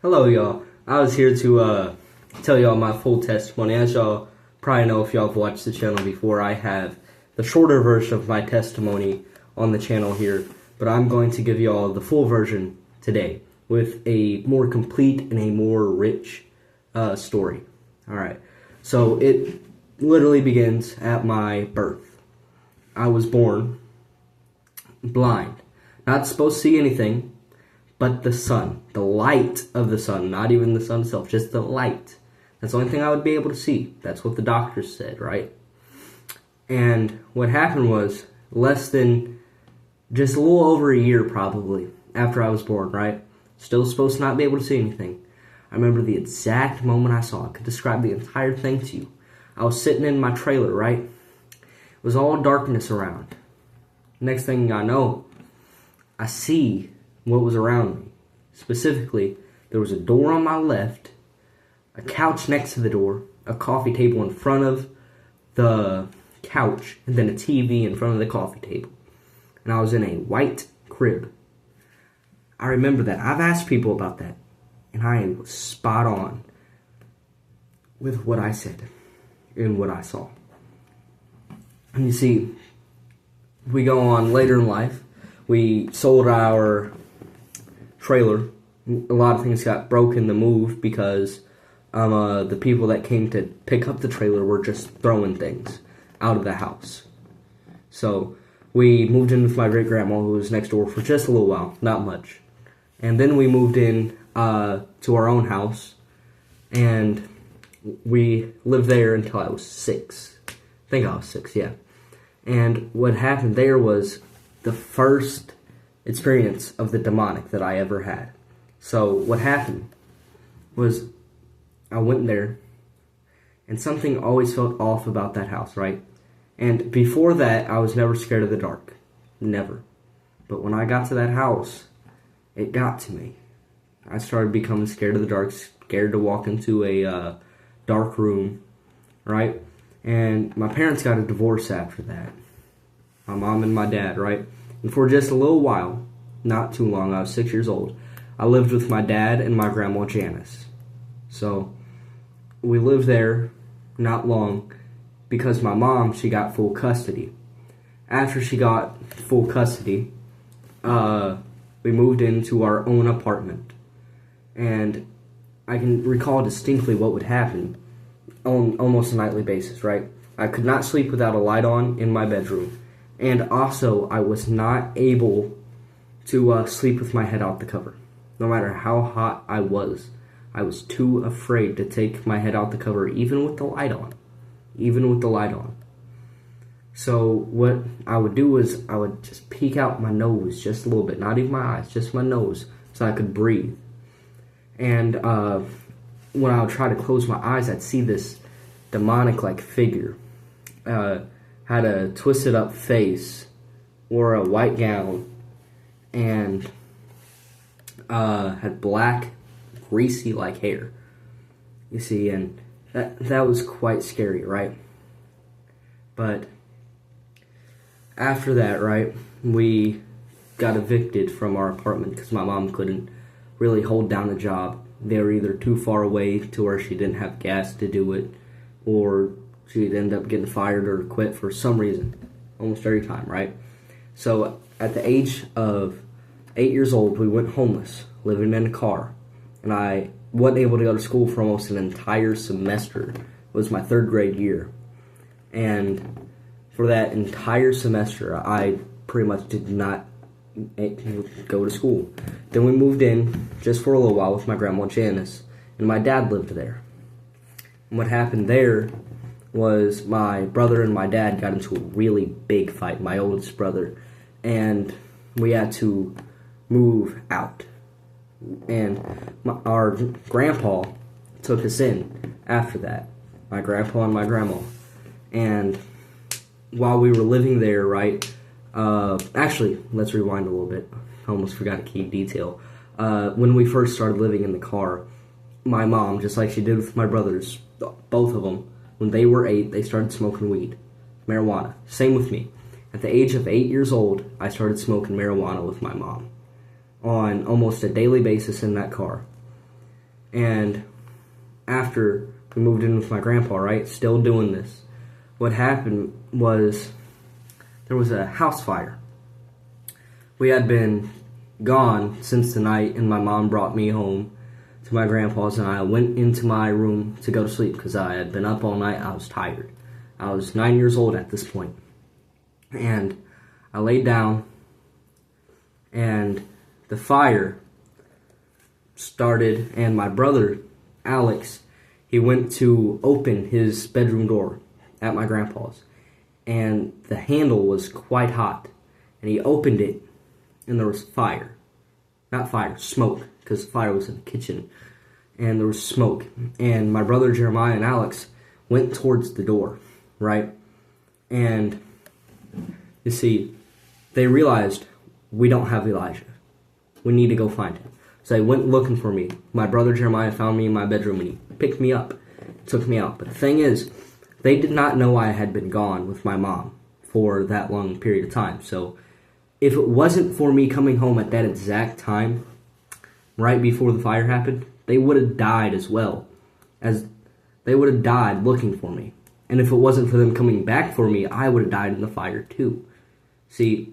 Hello, y'all. I was here to tell y'all my full testimony. As y'all probably know if y'all have watched the channel before, I have the shorter version of my testimony on the channel here, but I'm going to give y'all the full version today with a more complete and a more rich story. Alright, so it literally begins at my birth. I was born blind, not supposed to see anything but the sun, the light of the sun, not even the sun itself, just the light. That's the only thing I would be able to see. That's what the doctors said, right? And what happened was, just a little over a year probably after I was born, right? Still supposed to not be able to see anything. I remember the exact moment I saw it. I could describe the entire thing to you. I was sitting in my trailer, right? It was all darkness around. Next thing I know, I see what was around me. Specifically, there was a door on my left, a couch next to the door, a coffee table in front of the couch, and then a TV in front of the coffee table. And I was in a white crib. I remember that. I've asked people about that, and I was spot on with what I said and what I saw. And you see, we go on later in life. We sold our trailer. A lot of things got broken to move because the people that came to pick up the trailer were just throwing things out of the house. So we moved in with my great-grandma, who was next door, for just a little while, not much. And then we moved in to our own house, and we lived there until I was 6. I think I was 6, yeah. And what happened there was the first experience of the demonic that I ever had. So what happened was I went there, and something always felt off about that house, right? And before that, I was never scared of the dark. Never. But when I got to that house, it got to me. I started becoming scared of the dark, scared to walk into a dark room, right? And my parents got a divorce after that. My mom and my dad, right? And for just a little while, not too long, I was 6 years old, I lived with my dad and my grandma Janice. So we lived there not long because my mom, she got full custody. After she got full custody, we moved into our own apartment. And I can recall distinctly what would happen on almost a nightly basis, right? I could not sleep without a light on in my bedroom. And also, I was not able to sleep with my head out the cover. No matter how hot I was too afraid to take my head out the cover, even with the light on. Even with the light on. So what I would do is I would just peek out my nose just a little bit. Not even my eyes, just my nose, so I could breathe. And when I would try to close my eyes, I'd see this demonic-like figure. Had a twisted up face, wore a white gown, and had black, greasy like hair. You see, and that was quite scary, right? But after that, right, we got evicted from our apartment because my mom couldn't really hold down a job. They were either too far away to where she didn't have gas to do it, or she'd end up getting fired or quit for some reason, almost every time, right? So at the age of 8 years old, we went homeless, living in a car, and I wasn't able to go to school for almost an entire semester. It was my 3rd grade year, and for that entire semester, I pretty much did not go to school. Then we moved in just for a little while with my grandma Janice, and my dad lived there. And what happened there was my brother and my dad got into a really big fight, my oldest brother, and we had to move out. And our grandpa took us in after that, my grandpa and my grandma. And while we were living there, right, actually, let's rewind a little bit. I almost forgot a key detail. When we first started living in the car, my mom, just like she did with my brothers, both of them, when they were 8, they started smoking weed, marijuana. Same with me. At the age of 8 years old, I started smoking marijuana with my mom on almost a daily basis in that car. And after we moved in with my grandpa, right, still doing this, what happened was there was a house fire. We had been gone since the night, and my mom brought me home to my grandpa's, and I went into my room to go to sleep because I had been up all night. I was tired. I was 9 years old at this point. And I laid down, and the fire started, and my brother, Alex, he went to open his bedroom door at my grandpa's, and the handle was quite hot, and he opened it, and there was fire. Not fire, smoke, because fire was in the kitchen, and there was smoke, and my brother Jeremiah and Alex went towards the door, right? And you see, they realized we don't have Elijah. We need to go find him. So they went looking for me. My brother Jeremiah found me in my bedroom, and he picked me up, took me out. But the thing is, they did not know I had been gone with my mom for that long period of time. So if it wasn't for me coming home at that exact time, right before the fire happened, they would have died as well. As they would have died looking for me. And if it wasn't for them coming back for me, I would have died in the fire too. See,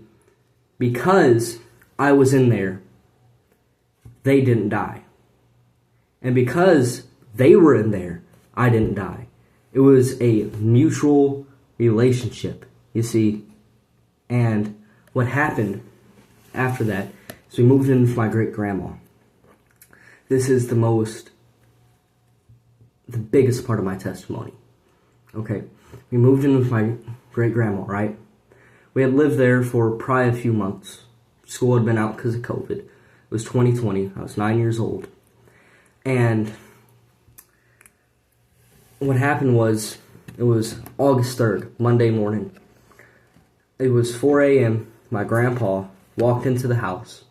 because I was in there, they didn't die. And because they were in there, I didn't die. It was a mutual relationship, you see. And what happened after that is we moved in with my great-grandma. This is the biggest part of my testimony. Okay, we moved in with my great-grandma, right? We had lived there for probably a few months. School had been out because of COVID. It was 2020. I was 9 years old. And what happened was, it was August 3rd, Monday morning. It was 4 a.m. My grandpa walked into the house,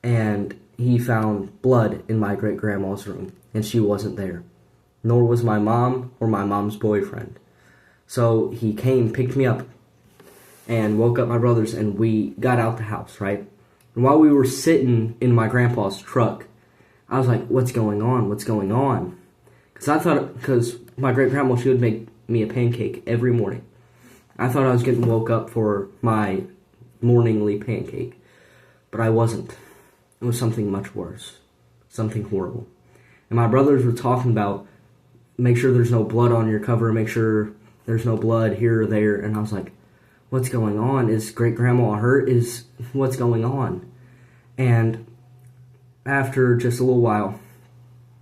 and he found blood in my great-grandma's room, and she wasn't there. Nor was my mom or my mom's boyfriend. So he came, picked me up, and woke up my brothers, and we got out the house, right? And while we were sitting in my grandpa's truck, I was like, what's going on? What's going on? Because my great-grandma, she would make me a pancake every morning. I thought I was getting woke up for my morningly pancake, but I wasn't. It was something much worse, something horrible. And my brothers were talking about, make sure there's no blood on your cover, make sure there's no blood here or there, and I was like, what's going on? Is great-grandma hurt? What's going on? And after just a little while,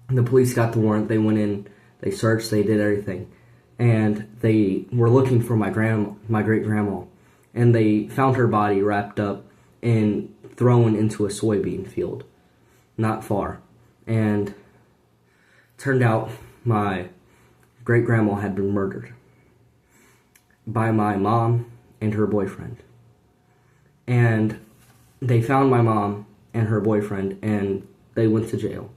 the police got the warrant. They went in, they searched, they did everything. And they were looking for my great-grandma. And they found her body wrapped up and thrown into a soybean field, not far. And turned out my great-grandma had been murdered by my mom and her boyfriend. And they found my mom and her boyfriend, and they went to jail.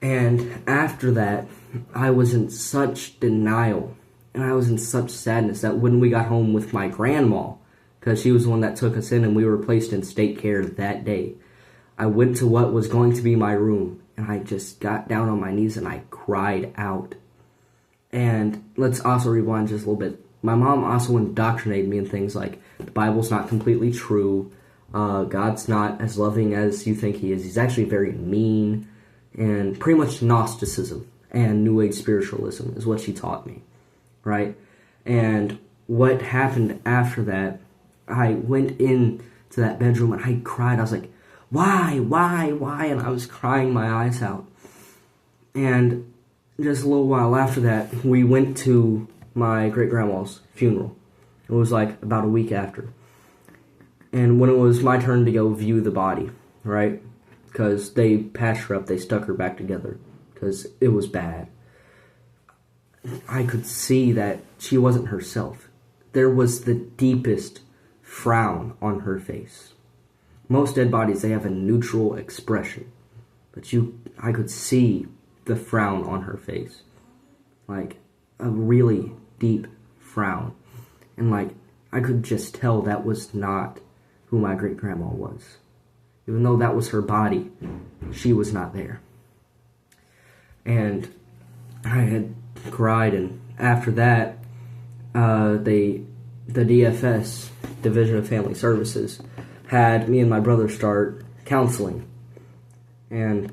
And after that, I was in such denial, and I was in such sadness that when we got home with my grandma, because she was the one that took us in and we were placed in state care that day, I went to what was going to be my room, and I just got down on my knees and I cried out. And let's also rewind just a little bit. My mom also indoctrinated me in things like the Bible's not completely true, God's not as loving as you think he is, he's actually very mean, and pretty much Gnosticism and New Age spiritualism is what she taught me, right? And what happened after that, I went into that bedroom and I cried. I was like, why? And I was crying my eyes out. And just a little while after that, we went to my great-grandma's funeral. It was like about a week after. And when it was my turn to go view the body, right? Because they patched her up, they stuck her back together, because it was bad. I could see that she wasn't herself. There was the deepest frown on her face. Most dead bodies, they have a neutral expression, but I could see the frown on her face, like a really deep frown, and like I could just tell that was not who my great-grandma was. Even though that was her body, she was not there. And I had cried, and after that, the DFS, Division of Family Services, had me and my brother start counseling. And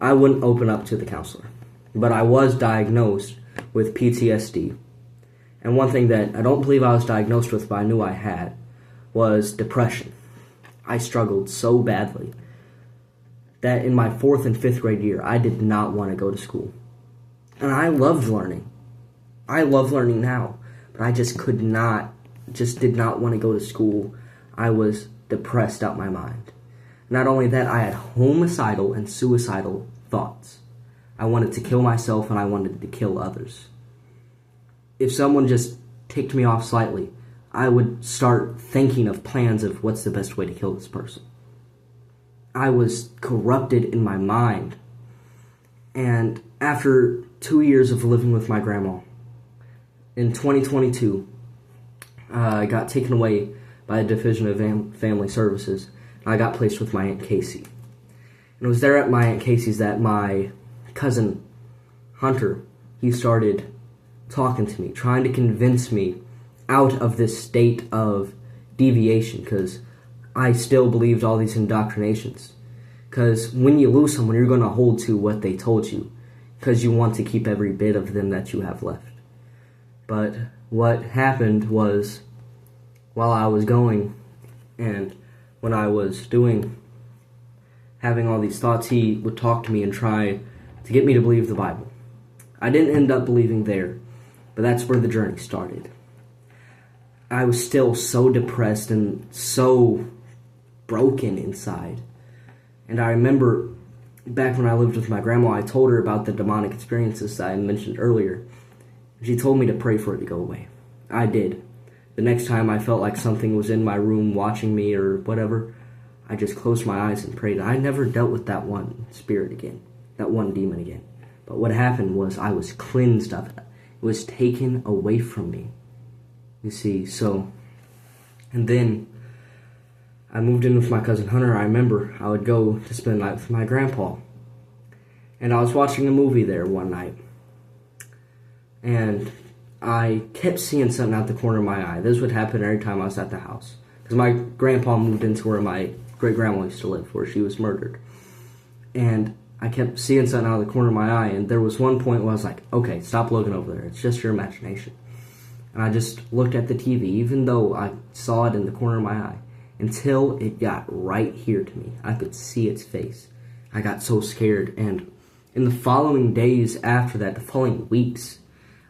I wouldn't open up to the counselor, but I was diagnosed with PTSD. And one thing that I don't believe I was diagnosed with, but I knew I had, was depression. I struggled so badly that in my 4th and 5th grade year, I did not want to go to school. And I loved learning. I love learning now, but I just did not want to go to school. I was depressed out my mind. Not only that, I had homicidal and suicidal thoughts. I wanted to kill myself and I wanted to kill others. If someone just ticked me off slightly, I would start thinking of plans of what's the best way to kill this person. I was corrupted in my mind. And after 2 years of living with my grandma, in 2022, I got taken away by the Division of Family Services. I got placed with my Aunt Casey. And it was there at my Aunt Casey's that my cousin, Hunter, he started talking to me, trying to convince me out of this state of deviation, because I still believed all these indoctrinations. Because when you lose someone, you're going to hold to what they told you, because you want to keep every bit of them that you have left. But what happened was, while I was going, and when I was having all these thoughts, he would talk to me and try to get me to believe the Bible. I didn't end up believing there, but that's where the journey started. I was still so depressed and so broken inside. And I remember back when I lived with my grandma, I told her about the demonic experiences that I mentioned earlier. She told me to pray for it to go away. I did. The next time I felt like something was in my room watching me or whatever, I just closed my eyes and prayed. I never dealt with that one spirit again, that one demon again. But what happened was I was cleansed of it. It was taken away from me. You see, and then I moved in with my cousin Hunter. I remember I would go to spend the night with my grandpa. And I was watching a movie there one night. And I kept seeing something out the corner of my eye. This would happen every time I was at the house. Because my grandpa moved into where my great-grandma used to live, where she was murdered. And I kept seeing something out of the corner of my eye, and there was one point where I was like, okay, stop looking over there. It's just your imagination. And I just looked at the TV, even though I saw it in the corner of my eye, until it got right here to me. I could see its face. I got so scared, and in the following days after that, the following weeks,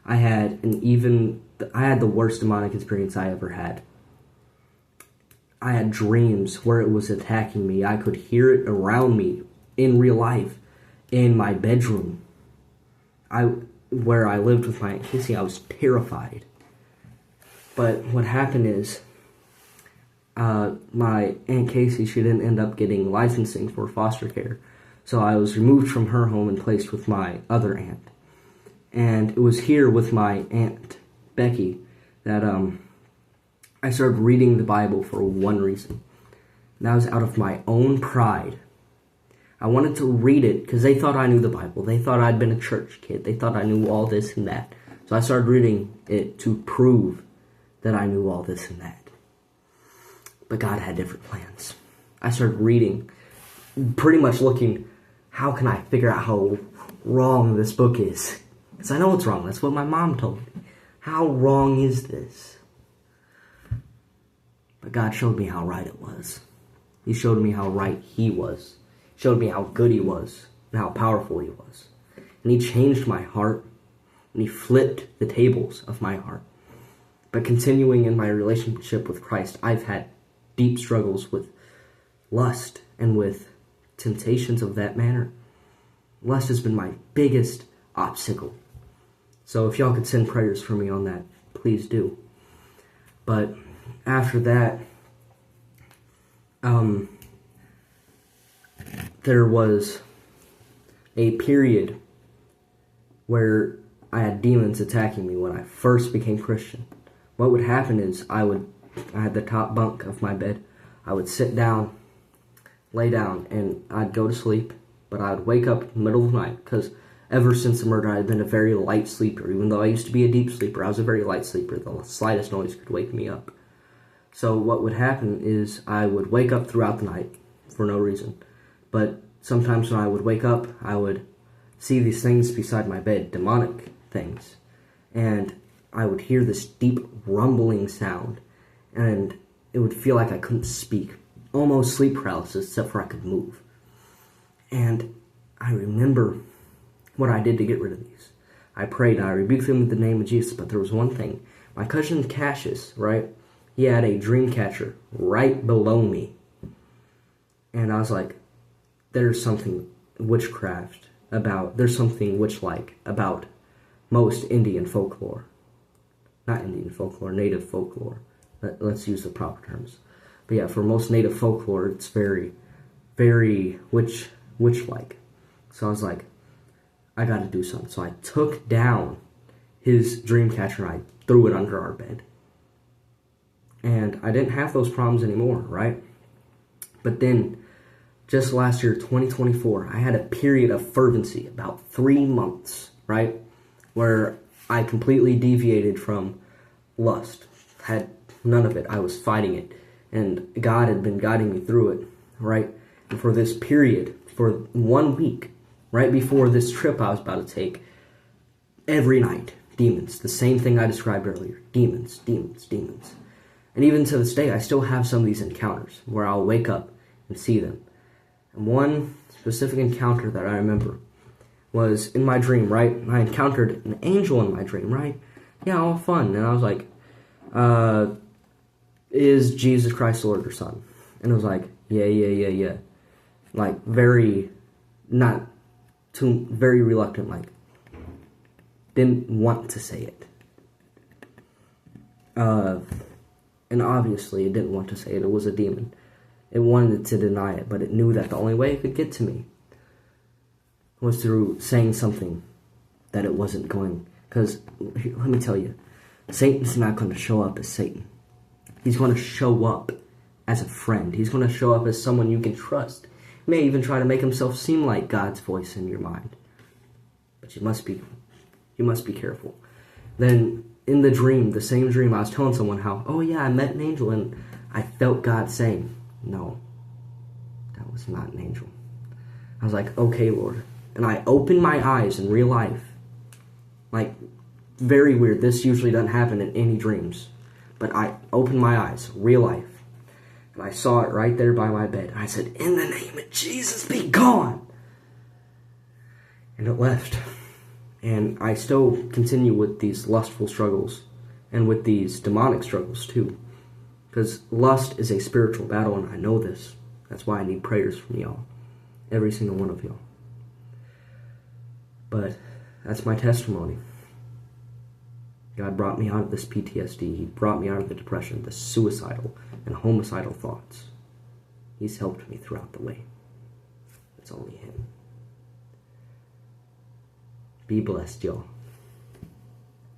I had the worst demonic experience I ever had. I had dreams where it was attacking me. I could hear it around me in real life, in my bedroom. Where I lived with my Aunt Casey, I was terrified. But what happened is, my Aunt Casey, she didn't end up getting licensing for foster care. So I was removed from her home and placed with my other aunt. And it was here with my Aunt Becky that I started reading the Bible for one reason. And that was out of my own pride. I wanted to read it because they thought I knew the Bible. They thought I'd been a church kid. They thought I knew all this and that. So I started reading it to prove that I knew all this and that. But God had different plans. I started reading, pretty much looking, how can I figure out how wrong this book is? Because I know it's wrong. That's what my mom told me. How wrong is this? But God showed me how right it was. He showed me how right He was. He showed me how good He was and how powerful He was. And He changed my heart. And He flipped the tables of my heart. But continuing in my relationship with Christ, I've had deep struggles with lust and with temptations of that manner. Lust has been my biggest obstacle. So if y'all could send prayers for me on that, please do. But after that, there was a period where I had demons attacking me when I first became Christian. What would happen is I had the top bunk of my bed. I would sit down, lay down, and I'd go to sleep, but I'd wake up in the middle of the night because Ever since the murder, I've been a very light sleeper. Even though I used to be a deep sleeper, I was a very light sleeper. The slightest noise could wake me up. So what would happen is I would wake up throughout the night for no reason. But sometimes when I would wake up, I would see these things beside my bed, demonic things. And I would hear this deep rumbling sound. And it would feel like I couldn't speak. Almost sleep paralysis, except for I could move. And I remember what I did to get rid of these. I prayed and I rebuked them in the name of Jesus, but there was one thing. My cousin Cassius, right? He had a dream catcher right below me. And I was like, there's something witch-like about most Indian folklore. Not Indian folklore, native folklore. Let's use the proper terms. But yeah, for most native folklore, it's very, very witch-like. So I was like, I gotta do something. So I took down his dream catcher and I threw it under our bed. And I didn't have those problems anymore, right? But then, just last year, 2024, I had a period of fervency, about 3 months, right? Where I completely deviated from lust. Had none of it. I was fighting it. And God had been guiding me through it, right? And for this period, for 1 week, right before this trip I was about to take, every night, demons. The same thing I described earlier. Demons, demons, demons. And even to this day, I still have some of these encounters where I'll wake up and see them. And one specific encounter that I remember was in my dream, right? I encountered an angel in my dream, right? Yeah, all fun. And I was like, is Jesus Christ Lord or Son? And it was like, yeah. Like, very reluctant, like, didn't want to say it. And obviously it didn't want to say it. It was a demon. It wanted to deny it, but it knew that the only way it could get to me was through saying something that it wasn't going. Because, let me tell you, Satan's not going to show up as Satan. He's going to show up as a friend. He's going to show up as someone you can trust. He may even try to make himself seem like God's voice in your mind. But you must be careful. Then, in the dream, the same dream, I was telling someone how, oh yeah, I met an angel and I felt God saying, no, that was not an angel. I was like, okay, Lord. And I opened my eyes in real life. Like, very weird. This usually doesn't happen in any dreams. But I opened my eyes, real life. And I saw it right there by my bed. I said, in the name of Jesus, be gone. And it left. And I still continue with these lustful struggles and with these demonic struggles too. Because lust is a spiritual battle, and I know this. That's why I need prayers from y'all. Every single one of y'all. But that's my testimony. God brought me out of this PTSD. He brought me out of the depression, the suicidal and homicidal thoughts. He's helped me throughout the way. It's only Him. Be blessed, y'all.